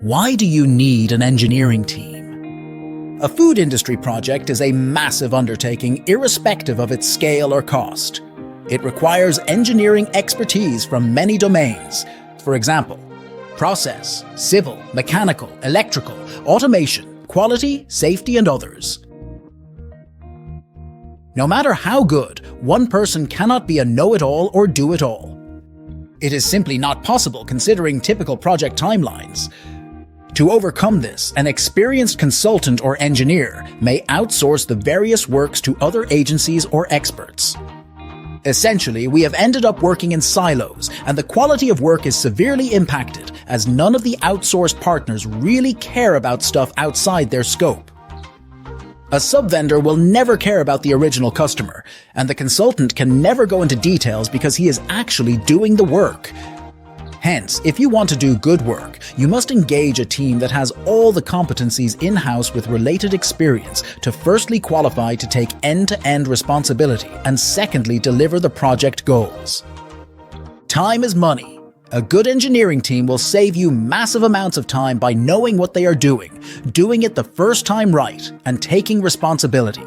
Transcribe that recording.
Why do you need an engineering team? A food industry project is a massive undertaking irrespective of its scale or cost. It requires engineering expertise from many domains. For example, process, civil, mechanical, electrical, automation, quality, safety, and others. No matter how good, one person cannot be a know-it-all or do-it-all. It is simply not possible considering typical project timelines. To overcome this, an experienced consultant or engineer may outsource the various works to other agencies or experts. Essentially, we have ended up working in silos, and the quality of work is severely impacted as none of the outsourced partners really care about stuff outside their scope. A sub-vendor will never care about the original customer, and the consultant can never go into details because he is actually doing the work. Hence, if you want to do good work, you must engage a team that has all the competencies in-house with related experience to firstly qualify to take end-to-end responsibility and secondly deliver the project goals. Time is money. A good engineering team will save you massive amounts of time by knowing what they are doing it the first time right, and taking responsibility.